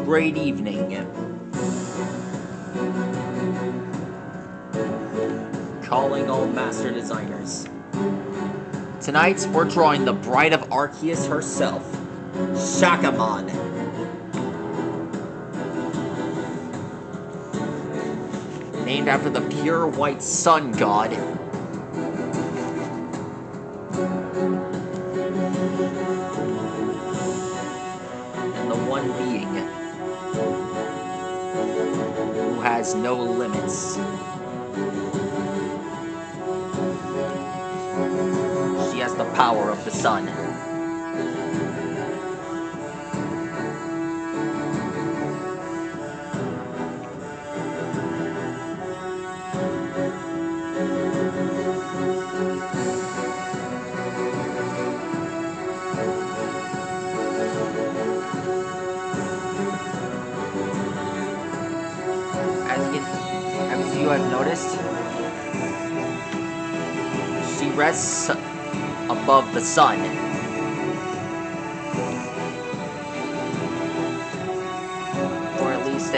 Great evening. Calling all master designers. Tonight, we're drawing the bride of Arceus herself, SHAKAMON. Named after the pure white sun god. And the one being who has no limits. She has the power of the sun. As you have noticed, she rests above the sun. Or at least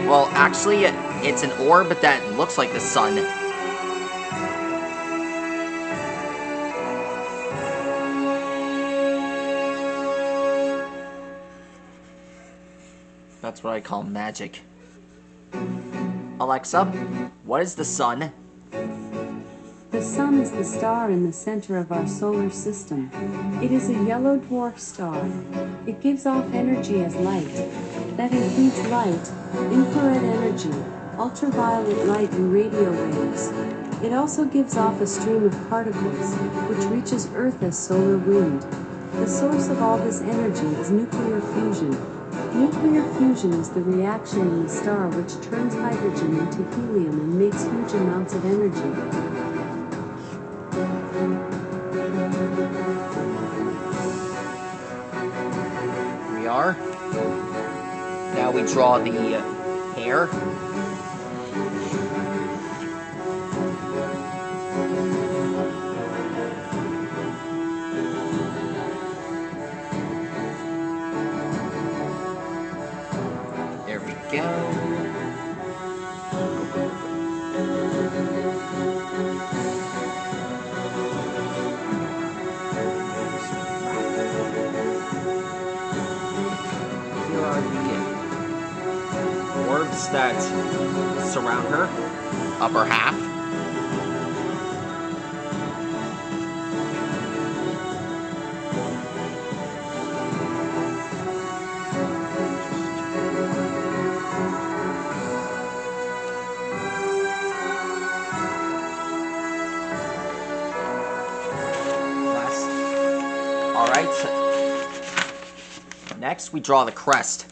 well, actually, it's an orb that looks like the sun. That's what I call magic. Alexa, what is the sun? The sun is the star in the center of our solar system. It is a yellow dwarf star. It gives off energy as light. That includes light, infrared energy, ultraviolet light and radio waves. It also gives off a stream of particles, which reaches Earth as solar wind. The source of all this energy is nuclear fusion. Nuclear fusion is the reaction in the star which turns hydrogen into helium and makes huge amounts of energy. Here we are. Now we draw the hair. There we go. Orbs that surround her, upper half. All right. Next, we draw the crest.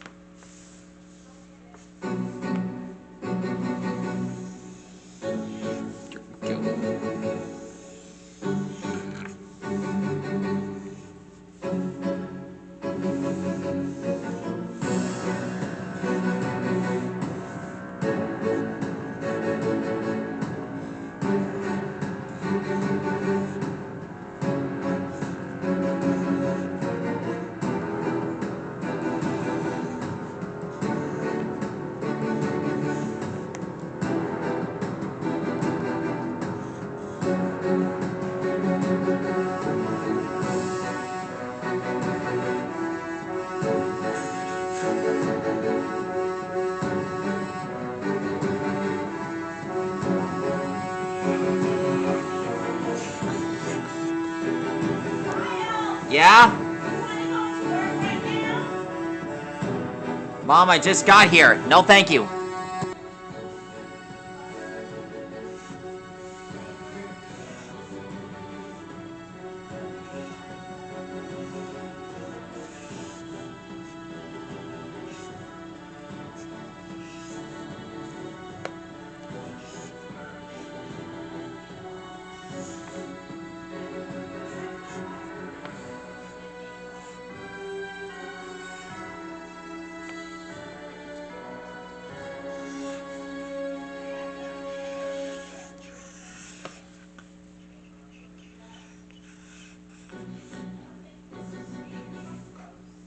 Yeah? Mom, I just got here. No, thank you.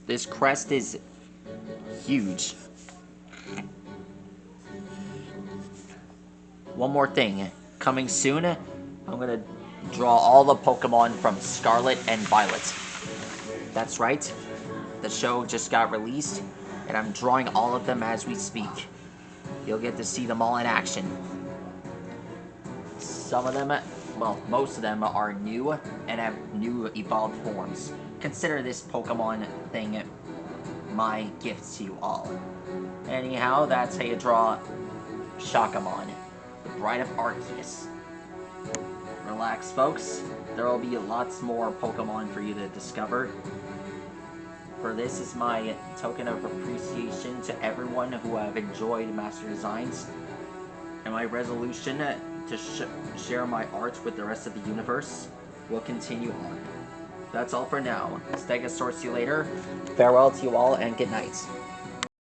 This crest is huge. One more thing. Coming soon, I'm gonna draw all the Pokemon from Scarlet and Violet. That's right. The show just got released, and I'm drawing all of them as we speak. You'll get to see them all in action. Some of them, well, most of them are new and have new evolved forms. Consider this Pokemon thing my gift to you all. Anyhow, that's how you draw SHAKAMON, the Bride of Arceus. Relax, folks. There will be lots more Pokemon for you to discover. For this is my token of appreciation to everyone who have enjoyed Master Designs, and my resolution to share my art with the rest of the universe will continue on. That's all for now. Stegosaurus, see you later. Farewell to you all, and good night.